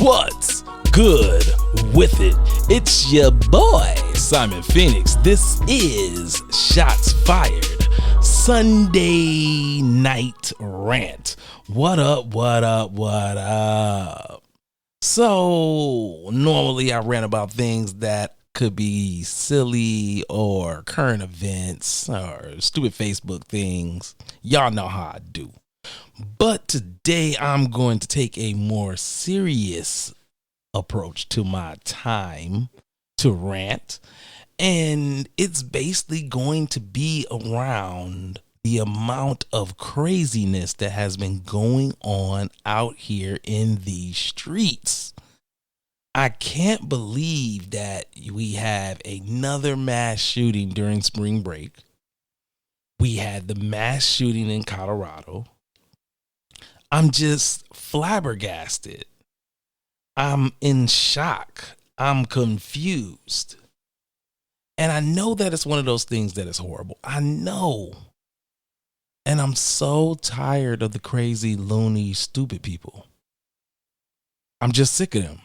What's good with it? It's your boy, Simon Phoenix. This is Shots Fired Sunday Night Rant. What up, what up, what up? So, normally I rant about things that could be silly or current events or stupid Facebook things. Y'all know how I do. But today I'm going to take a more serious approach to my time to rant. And it's basically going to be around the amount of craziness that has been going on out here in these streets. I can't believe that we have another mass shooting during spring break. We had the mass shooting in Colorado. I'm just flabbergasted. I'm in shock. I'm confused. And I know that it's one of those things that is horrible. I know. And I'm so tired of the crazy, loony, stupid people. I'm just sick of them.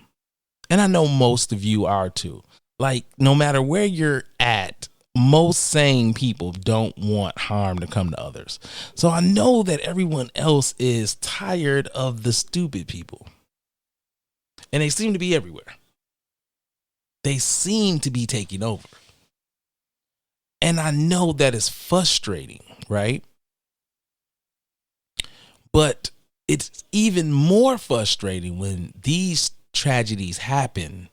And I know most of you are too. Like, no matter where you're at, most sane people don't want harm to come to others. So I know that everyone else is tired of the stupid people. And they seem to be everywhere. They seem to be taking over. And I know that is frustrating, right? But it's even more frustrating when these tragedies happen,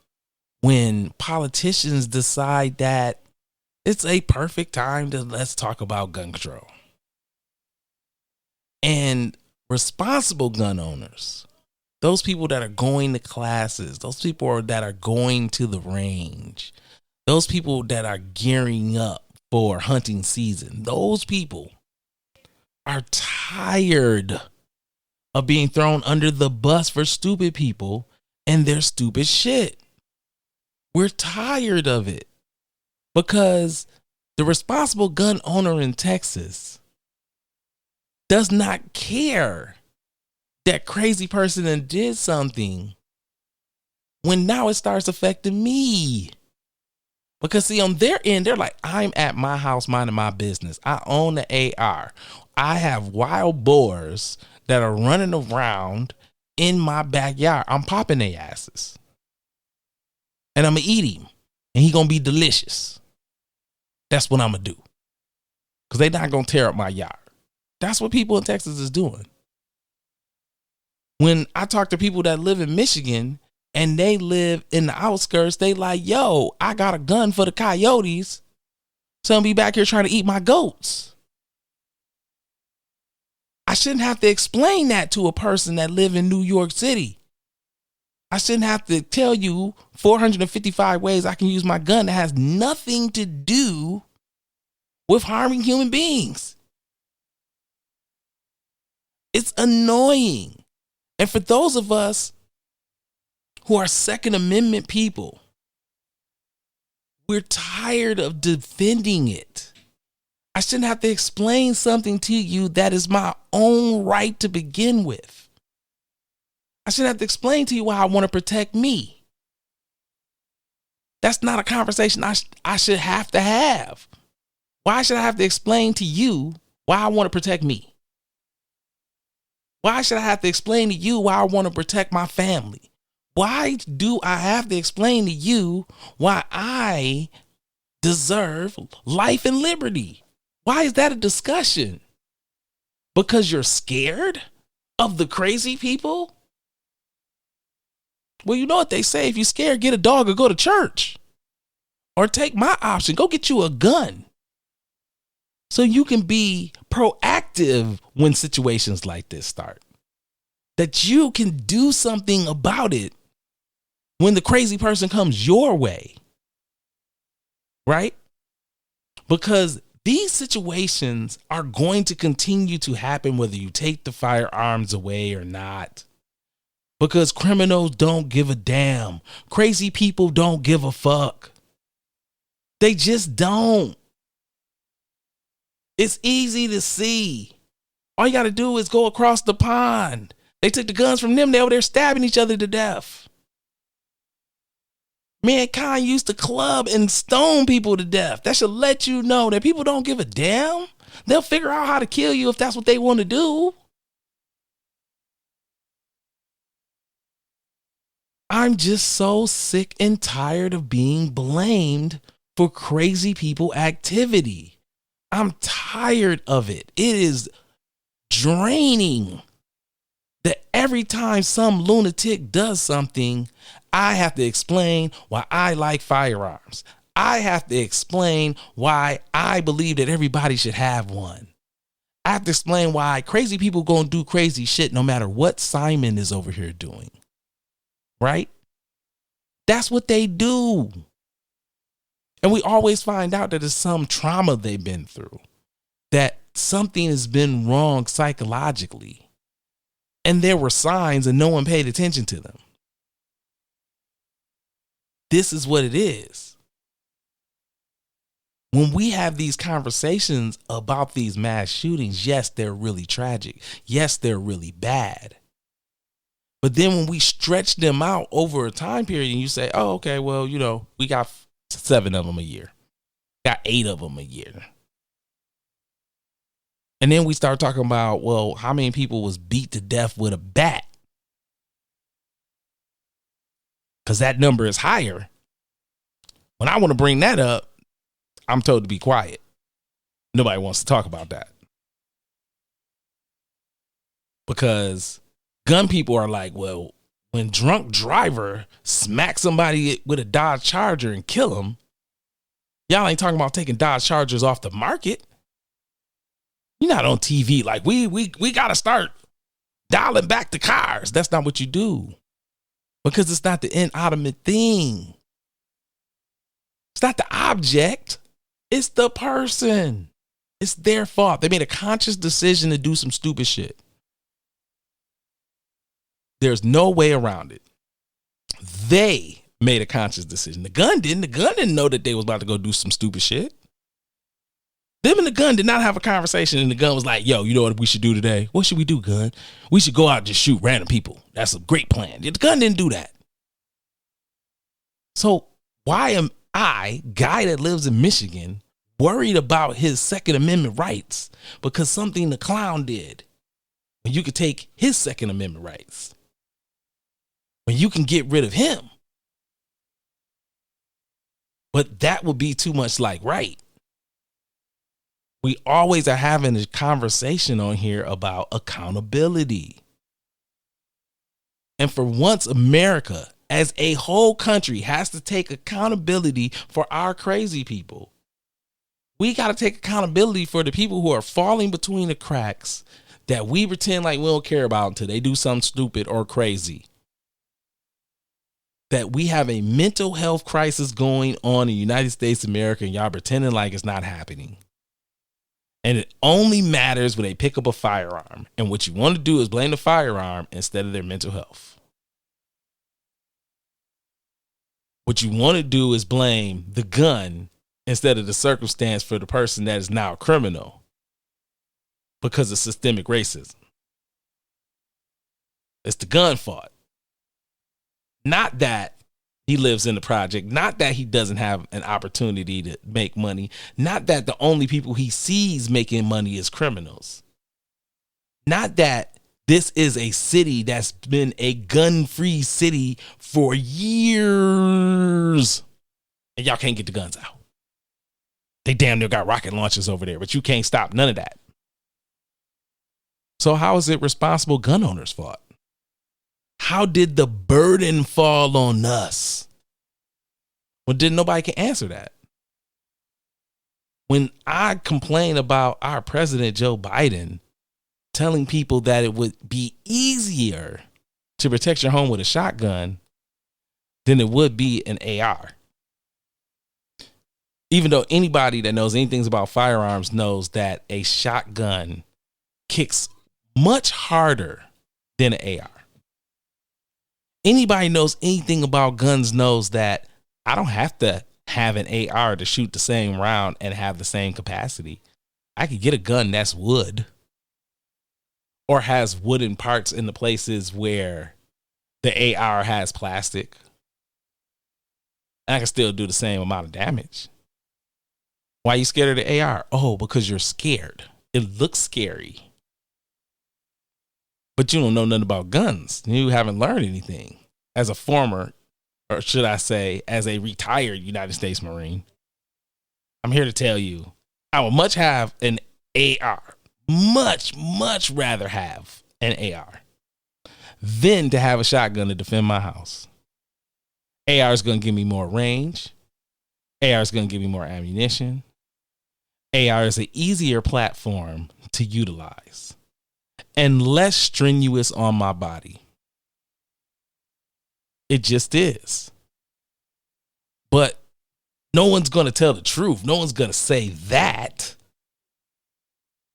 when politicians decide that it's a perfect time to let's talk about gun control. And responsible gun owners, those people that are going to classes, those people that are going to the range, those people that are gearing up for hunting season, those people are tired of being thrown under the bus for stupid people and their stupid shit. We're tired of it because the responsible gun owner in Texas does not care that crazy person that did something when now it starts affecting me. Because see, on their end, they're like, I'm at my house minding my business. I own the AR. I have wild boars that are running around in my backyard. I'm popping their asses. And I'm going to eat him. And he going to be delicious. That's what I'm going to do. Because they're not going to tear up my yard. That's what people in Texas is doing. When I talk to people that live in Michigan and they live in the outskirts, they like, yo, I got a gun for the coyotes. So I'm be back here trying to eat my goats. I shouldn't have to explain that to a person that live in New York City. I shouldn't have to tell you 455 ways I can use my gun that has nothing to do with harming human beings. It's annoying. And for those of us who are Second Amendment people, we're tired of defending it. I shouldn't have to explain something to you that is my own right to begin with. I shouldn't have to explain to you why I want to protect me. That's not a conversation I should have to have. Why should I have to explain to you why I want to protect me? Why should I have to explain to you why I want to protect my family? Why do I have to explain to you why I deserve life and liberty? Why is that a discussion? Because you're scared of the crazy people? Well, you know what they say. If you're scared, get a dog or go to church. Or take my option. Go get you a gun. So you can be proactive when situations like this start. That you can do something about it when the crazy person comes your way. Right? Because these situations are going to continue to happen whether you take the firearms away or not. Because criminals don't give a damn. Crazy people don't give a fuck. They just don't. It's easy to see. All you got to do is go across the pond. They took the guns from them. They over there stabbing each other to death. Mankind used to club and stone people to death. That should let you know that people don't give a damn. They'll figure out how to kill you if that's what they want to do. I'm just so sick and tired of being blamed for crazy people activity. I'm tired of it. It is draining that every time some lunatic does something, I have to explain why I like firearms. I have to explain why I believe that everybody should have one. I have to explain why crazy people gonna do crazy shit no matter what Simon is over here doing. Right? That's what they do. And we always find out that it's some trauma they've been through, that something has been wrong psychologically. And there were signs and no one paid attention to them. This is what it is. When we have these conversations about these mass shootings, yes, they're really tragic. Yes, they're really bad. But then when we stretch them out over a time period and you say, oh, okay, well, we got 7 of them a year. Got 8 of them a year. And then we start talking about, well, how many people was beat to death with a bat? Because that number is higher. When I want to bring that up, I'm told to be quiet. Nobody wants to talk about that. Because gun people are like, well, when drunk driver smacks somebody with a Dodge Charger and kill them, y'all ain't talking about taking Dodge Chargers off the market. You're not on TV like we got to start dialing back the cars. That's not what you do. Because it's not the inanimate thing. It's not the object. It's the person. It's their fault. They made a conscious decision to do some stupid shit. There's no way around it. They made a conscious decision. The gun didn't. The gun didn't know that they was about to go do some stupid shit. Them and the gun did not have a conversation, and the gun was like, yo, you know what we should do today? What should we do, gun? We should go out and just shoot random people. That's a great plan. The gun didn't do that. So why am I, guy that lives in Michigan, worried about his Second Amendment rights because something the clown did when you could take his Second Amendment rights? When you can get rid of him. But that would be too much like right. We always are having a conversation on here about accountability. And for once, America as a whole country has to take accountability for our crazy people. We got to take accountability for the people who are falling between the cracks that we pretend like we don't care about until they do something stupid or crazy. That we have a mental health crisis going on in the United States of America and y'all pretending like it's not happening. And it only matters when they pick up a firearm. And what you want to do is blame the firearm instead of their mental health. What you want to do is blame the gun instead of the circumstance for the person that is now a criminal because of systemic racism. It's the gun fault. Not that he lives in the project, not that he doesn't have an opportunity to make money, not that the only people he sees making money is criminals, not that this is a city that's been a gun-free city for years and y'all can't get the guns out. They damn near got rocket launchers over there, but you can't stop none of that. So how is it responsible gun owners' fault? How did the burden fall on us? Well, didn't nobody can answer that. When I complain about our president, Joe Biden, telling people that it would be easier to protect your home with a shotgun than it would be an AR. Even though anybody that knows anything about firearms knows that a shotgun kicks much harder than an AR. Anybody knows anything about guns knows that I don't have to have an AR to shoot the same round and have the same capacity. I could get a gun that's wood or has wooden parts in the places where the AR has plastic. And I can still do the same amount of damage. Why are you scared of the AR? Oh, because you're scared. It looks scary. But you don't know nothing about guns. You haven't learned anything. As a former, or should I say, as a retired United States Marine, I'm here to tell you, I would much have an AR. Much rather have an AR than to have a shotgun to defend my house. AR is going to give me more range. AR is going to give me more ammunition. AR is an easier platform to utilize and less strenuous on my body. It just is. But no one's going to tell the truth. No one's going to say that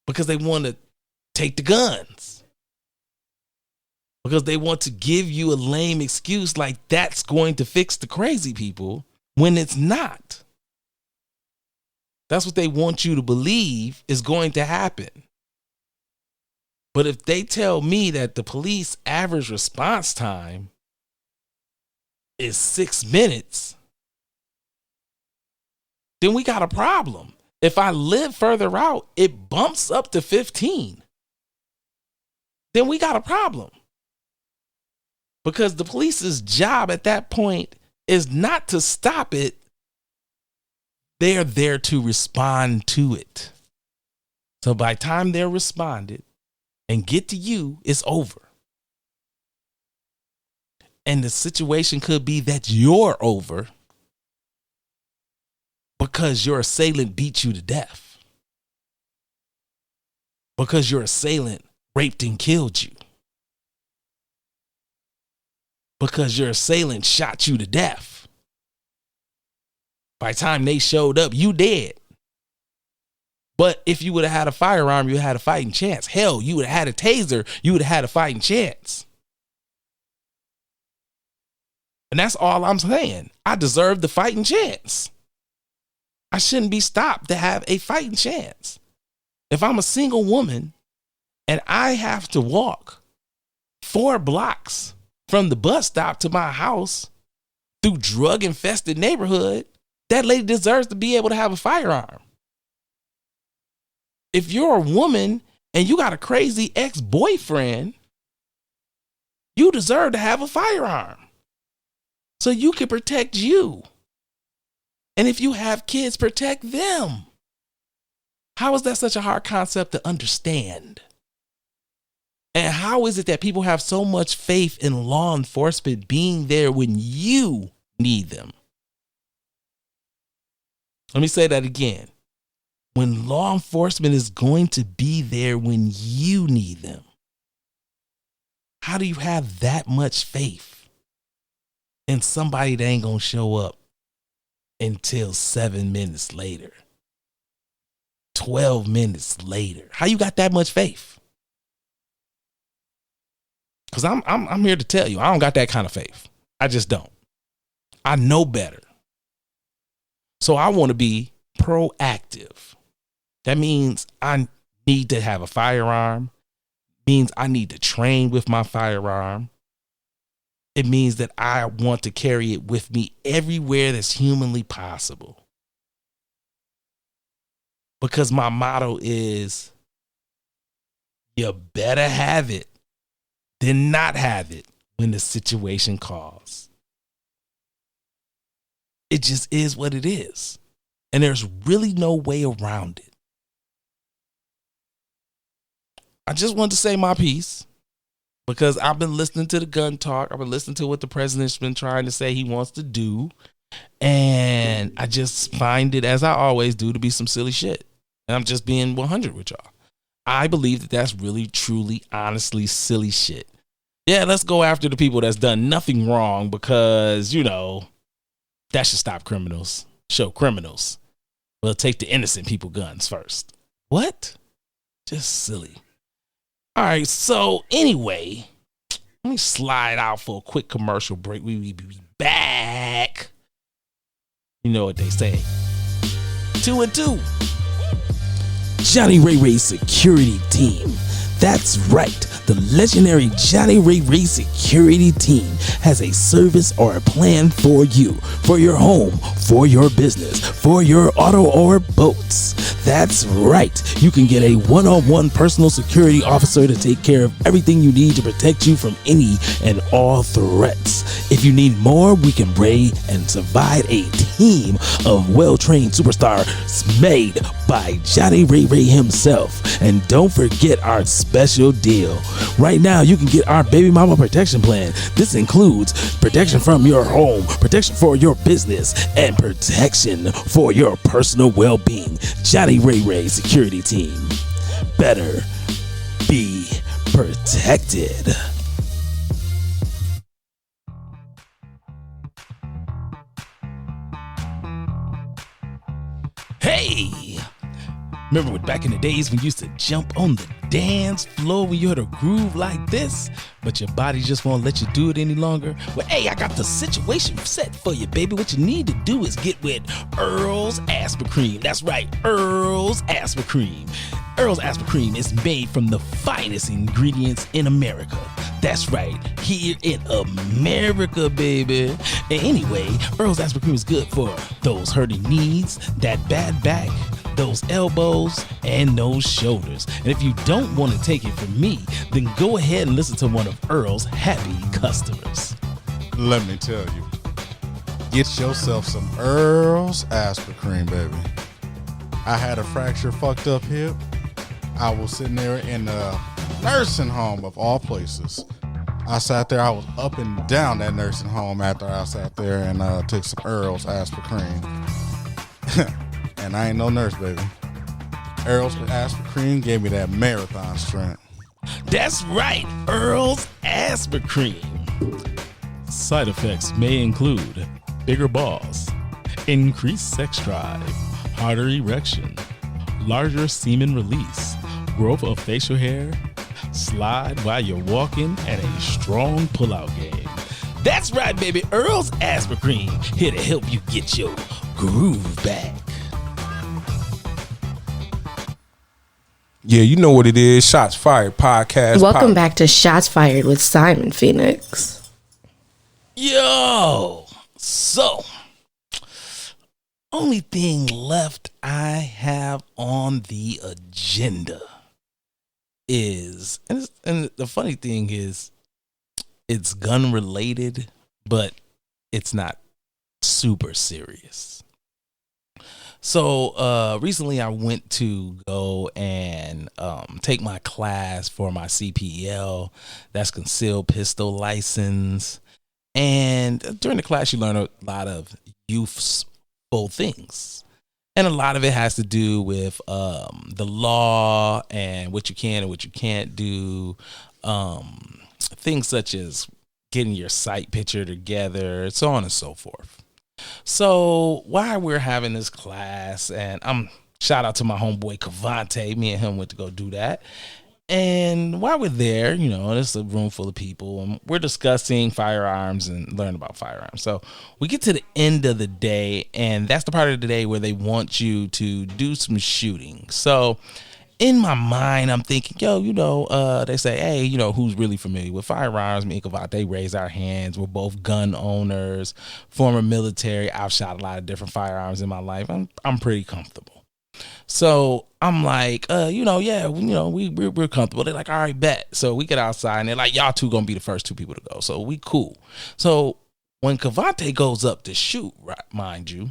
because they want to take the guns. Because they want to give you a lame excuse like that's going to fix the crazy people when it's not. That's what they want you to believe is going to happen. But if they tell me that the police average response time is 6 minutes, then we got a problem. If I live further out, it bumps up to 15. Then we got a problem. Because the police's job at that point is not to stop it. They're there to respond to it. So by the time they're responded and get to you, it's over. And the situation could be that you're over because your assailant beat you to death. Because your assailant raped and killed you. Because your assailant shot you to death. By the time they showed up, you dead. But if you would have had a firearm, you had a fighting chance. Hell, you would have had a taser, you would have had a fighting chance. And that's all I'm saying. I deserve the fighting chance. I shouldn't be stopped to have a fighting chance. If I'm a single woman and I have to walk 4 blocks from the bus stop to my house through drug-infested neighborhood, that lady deserves to be able to have a firearm. If you're a woman and you got a crazy ex-boyfriend, you deserve to have a firearm so you can protect you. And if you have kids, protect them. How is that such a hard concept to understand? And how is it that people have so much faith in law enforcement being there when you need them? Let me say that again. When law enforcement is going to be there when you need them, how do you have that much faith in somebody that ain't going to show up until 7 minutes later, 12 minutes later? How you got that much faith? Because I'm here to tell you, I don't got that kind of faith. I just don't. I know better. So I want to be proactive. That means I need to have a firearm. Means I need to train with my firearm. It means that I want to carry it with me everywhere that's humanly possible. Because my motto is, you better have it than not have it when the situation calls. It just is what it is. And there's really no way around it. I just wanted to say my piece because I've been listening to the gun talk. I've been listening to what the president's been trying to say he wants to do. And I just find it, as I always do, to be some silly shit. And I'm just being 100 with y'all. I believe that that's really, truly, honestly silly shit. Yeah, let's go after the people that's done nothing wrong because, that should stop criminals. Show criminals. We'll take the innocent people guns first. What? Just silly. All right, so anyway, let me slide out for a quick commercial break. We will be back. You know what they say. 2 and 2. Johnny Ray Ray's security team. That's right. The legendary Johnny Ray Ray security team has a service or a plan for you, for your home, for your business, for your auto or boats. That's right. You can get a one-on-one personal security officer to take care of everything you need to protect you from any and all threats. If you need more, we can bring and provide a team of well-trained superstars made by Johnny Ray Ray himself. And don't forget our special deal. Right now, you can get our baby mama protection plan. This includes protection from your home, protection for your business, and protection for your personal well-being. Johnny Ray Ray Security Team. Better be protected. Hey! Remember back in the days when you used to jump on the dance floor when you heard a groove like this, but your body just won't let you do it any longer? Well, hey, I got the situation set for you, baby. What you need to do is get with Earl's Aspirin Cream. That's right, Earl's Aspirin Cream. Earl's Aspirin Cream is made from the finest ingredients in America. That's right, here in America, baby. And anyway, Earl's Aspirin Cream is good for those hurting knees, that bad back, those elbows, and those shoulders. And if you don't want to take it from me, then go ahead and listen to one of Earl's happy customers. Let me tell you, get yourself some Earl's Aspirin Cream, baby. I had a fracture, fucked up hip. I was sitting there in a nursing home of all places. I sat there, I was up and down that nursing home after I sat there and took some Earl's Aspirin Cream. And I ain't no nurse, baby. Earl's Aspirin Cream gave me that marathon strength. That's right, Earl's Aspirin Cream. Side effects may include bigger balls, increased sex drive, harder erection, larger semen release, growth of facial hair, slide while you're walking, and a strong pullout game. That's right, baby. Earl's Aspirin Cream, here to help you get your groove back. Yeah, you know what it is. Shots Fired Podcast. Welcome back to Shots Fired with Simon Phoenix. Yo, so only thing left I have on the agenda is, and the funny thing is, it's gun related, but it's not super serious. So recently I went to go and take my class for my CPL, that's concealed pistol license. And during the class, you learn a lot of youthful things. And a lot of it has to do with the law and what you can and what you can't do. Things such as getting your sight picture together, so on and so forth. So while we're having this class, and shout out to my homeboy Cavante, me and him went to go do that. And while we're there, you know, there's a room full of people, and we're discussing firearms and learn about firearms. So we get to the end of the day, and that's the part of the day where they want you to do some shooting. So in my mind, I'm thinking, yo, you know, they say, hey, you know, who's really familiar with firearms? Me and Cavante raise our hands. We're both gun owners, former military. I've shot a lot of different firearms in my life. I'm pretty comfortable. So I'm like, you know, yeah, you know, we're comfortable. They're like, all right, bet. So we get outside, and they're like, y'all two gonna be the first two people to go. So we cool. So when Cavante goes up to shoot, right, mind you,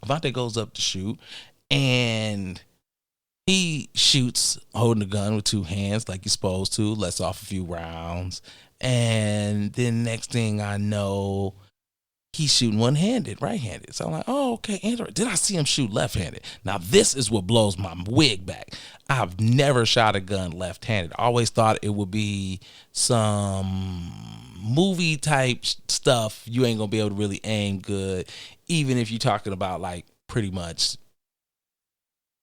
Cavante goes up to shoot, and he shoots holding the gun with two hands like you're supposed to, lets off a few rounds. And then next thing I know, he's shooting one-handed, right-handed. So I'm like, oh, okay, Andrew. Then I see him shoot left-handed. Now, this is what blows my wig back. I've never shot a gun left-handed. I always thought it would be some movie-type stuff. You ain't going to be able to really aim good, even if you're talking about, like, pretty much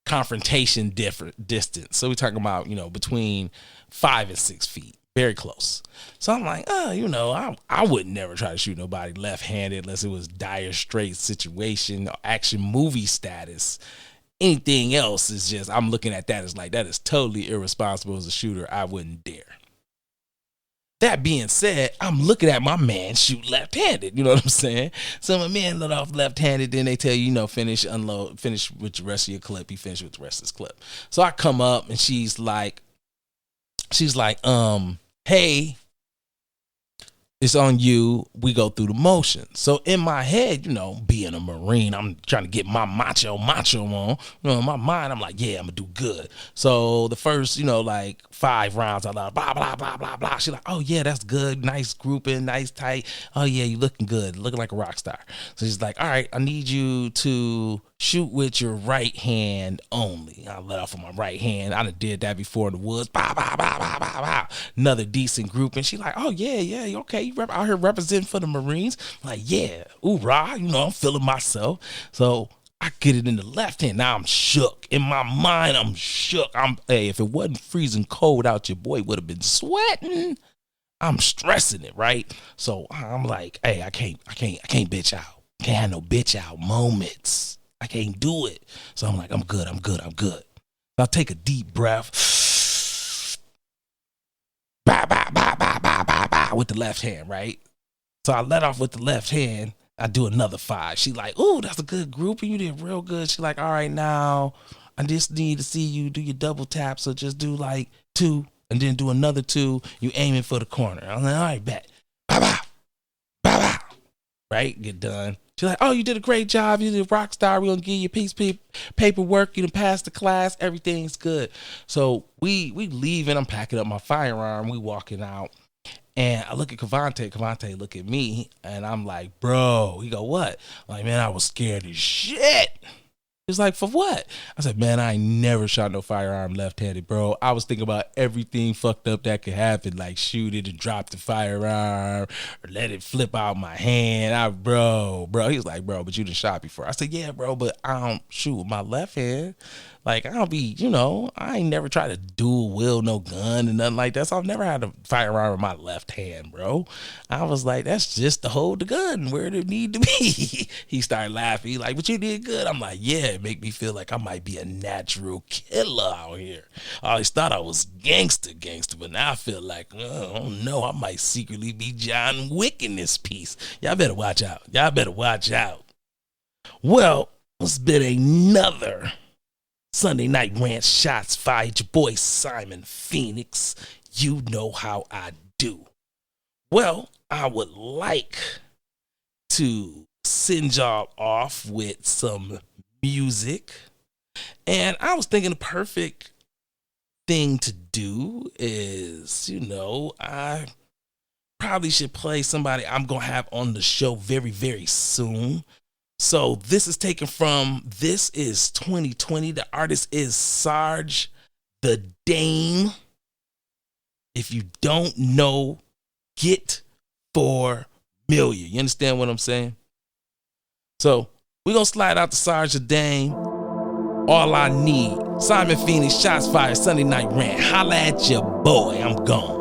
confrontation distance. So we're talking about, you know, between 5 and 6 feet, very close. So I'm like, you know, I would never try to shoot nobody left-handed unless it was dire straits situation or action movie status. Anything else is just, I'm looking at that as like, that is totally irresponsible as a shooter. I wouldn't dare. that being said, I'm looking at my man shoot left-handed. You know what I'm saying? So my man let off left-handed. Then they tell you, finish, unload, finish with the rest of your clip. He finished with the rest of his clip. So I come up and she's like, hey, it's on you. We go through the motion. So in my head, being a Marine, I'm trying to get my macho on. In my mind, I'm like, yeah, I'm gonna do good. So the first, 5 rounds, I like blah blah blah blah blah. She's like, oh yeah, that's good. Nice grouping, nice tight. Oh yeah, you looking good, looking like a rock star. So she's like, all right, I need you to shoot with your right hand only. I let off with my right hand. I done did that before in the woods. Bah, bah, bah, bah, bah, bah. Another decent group. And she like, oh, yeah, okay. You out here representing for the Marines? I'm like, yeah, hoorah. I'm feeling myself. So I get it in the left hand. Now I'm shook. In my mind, I'm shook. If it wasn't freezing cold out, your boy would have been sweating. I'm stressing it, right? So I'm like, hey, I can't bitch out. Can't have no bitch out moments. I can't do it. So I'm like, I'm good. I'll take a deep breath. Bah, bah, bah, bah, bah, bah, bah, with the left hand, right? So I let off with the left hand. I do another 5. She like, ooh, that's a good group. You did real good. She like, all right, now I just need to see you do your double tap. So just do like 2 and then do another 2. You aiming for the corner. I'm like, all right, bet. Bah, bah, bah, bah. Right? Get done. She's like, oh, you did a great job. You did a rock star. We're going to give you a piece of paperwork. You done passed the class. Everything's good. So we leave and I'm packing up my firearm. We walking out. And I look at Cavante. Cavante look at me. And I'm like, bro. He go, what? I'm like, man, I was scared as shit. He's like, for what? I said, man, I ain't never shot no firearm left-handed, bro. I was thinking about everything fucked up that could happen, like shoot it and drop the firearm or let it flip out my hand. Bro. He was like, bro, but you done shot before. I said, yeah, bro, but I don't shoot with my left hand. Like, I don't be, I ain't never tried to dual wield no gun and nothing like that. So I've never had a firearm with my left hand, bro. I was like, that's just to hold the gun where it need to be. He started laughing. He like, but you did good. I'm like, yeah, it make me feel like I might be a natural killer out here. I always thought I was gangster, but now I feel like, oh no, I might secretly be John Wick in this piece. Y'all better watch out. Well, it's been another Sunday Night Rant Shots Fired. Your boy Simon Phoenix. You know how I do. Well, I would like to send y'all off with some music. And I was thinking the perfect thing to do is, I probably should play somebody I'm going to have on the show very, very soon. So this is taken from, this is 2020. The artist is Sarge the Dame. If you don't know, get $4 million. You understand what I'm saying? So we're going to slide out to Sarge the Dame. All I need. Simon Phoenix, Shots Fired, Sunday Night Rant. Holla at your boy. I'm gone.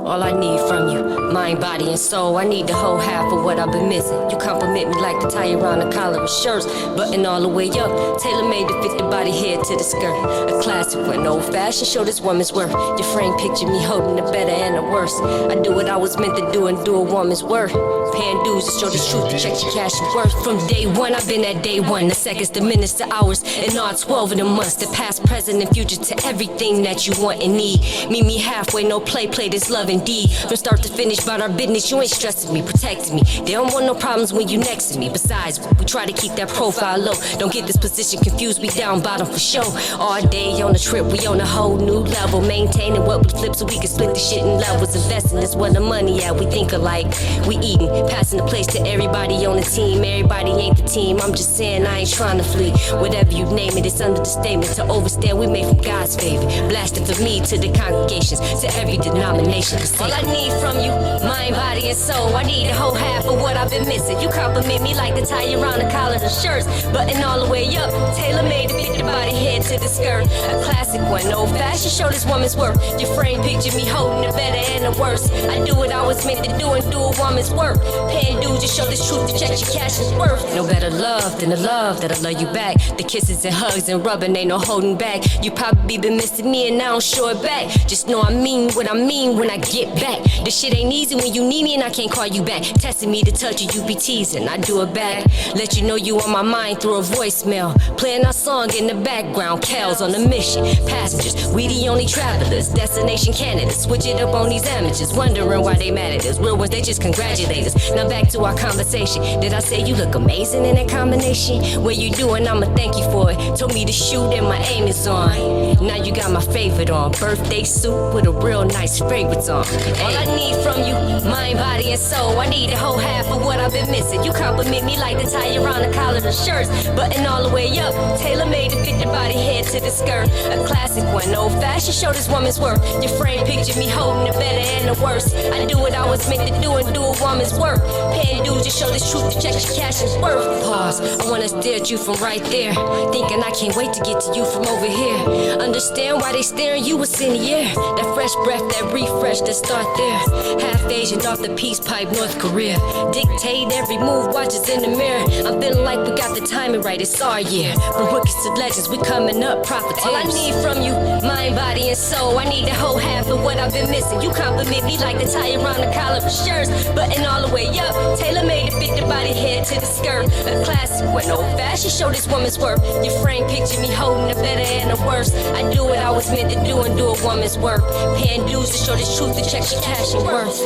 All I need from you, mind, body, and soul. I need the whole half of what I've been missing. You compliment me like the tie around the collar of shirts, button all the way up, tailor-made to fit the body head to the skirt. A classic with an old-fashioned, show this woman's worth. Your frame picture me holding the better and the worst. I do what I was meant to do and do a woman's worth. Paying dues to show the truth, to check your cash and worth. From day one, I've been at day one. The seconds, the minutes, the hours, and all 12 of the months. The past, present, and future to everything that you want and need. Meet me halfway, no play this love indeed. From start to finish, about our business, you ain't stressing me, protecting me. They don't want no problems when you next to me. Besides, we try to keep that profile low. Don't get this position confused, we down bottom for sure. All day on the trip, we on a whole new level. Maintaining what we flip so we can split the shit in levels. Investing is where the money at, we think alike. We eating, passing the place to everybody on the team. Everybody ain't the team, I'm just saying I ain't trying to flee. Whatever you name it, it's under the statement. To overstand, we made from God's favor. Blasted for me to the congregations, to every denomination. All I need from you, mind, body, and soul. I need the whole half of what I've been missing. You compliment me like the tie around the collar and shirts, button all the way up, tailor-made to fit the body head to the skirt. A classic one, old-fashioned, show this woman's worth. Your frame picture me holding the better and the worst. I do what I was meant to do and do a woman's work. Paying dues to show this truth to check your cash is worth. No better love than the love that I love you back. The kisses and hugs and rubbing, ain't no holding back. You probably been missing me and I don't show it back. Just know I mean what I mean when I get back. This shit ain't easy when you need me and I can't call you back. Testing me to touch you, you be teasing, I do it back. Let you know you on my mind through a voicemail. Playing our song in the background, Cal's on a mission. Passengers, we the only travelers. Destination Canada, switch it up on these amateurs. Wondering why they mad at us. Real ones, they just congratulate us. Now back to our conversation. Did I say you look amazing in that combination? What you doing, I'ma thank you for it. Told me to shoot and my aim is on. Now you got my favorite on. Birthday suit with a real nice fragrance on. All I need from you, mind, body, and soul. I need the whole half of what I've been missing. You compliment me like the tie around the collar and shirts, button all the way up, tailor-made to fit the body head to the skirt. A classic one, old-fashioned, show this woman's worth. Your frame picture me holding the better and the worst. I do what I was meant to do and do a woman's work. Paying dues to show this truth to check your cash is worth. Pause, I wanna stare at you from right there, thinking I can't wait to get to you from over here. Understand why they staring you, what's in the air. That fresh breath, that refresh, that start there. Half Asian off the peace pipe, North Korea. Dictate every move, watches in the mirror. I'm feeling like we got the timing right, it's our year. From rookies to legends, we coming up, profiteers. All I need from you, mind, body, and soul. I need the whole half of what I've been missing. You compliment me like the tie around the collar of shirts, button all the way up, tailor-made to fit the body head to the skirt. A classic one, old-fashioned, show this woman's worth. Your frame picture me holding the better and the worst. I do what I was meant to do and do a woman's work. Paying dues to show this truth to check your cash and worth.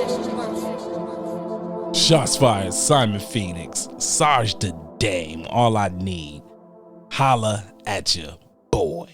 Shots fired, Simon Phoenix, Sarge the Dame, all I need. Holla at ya, boy.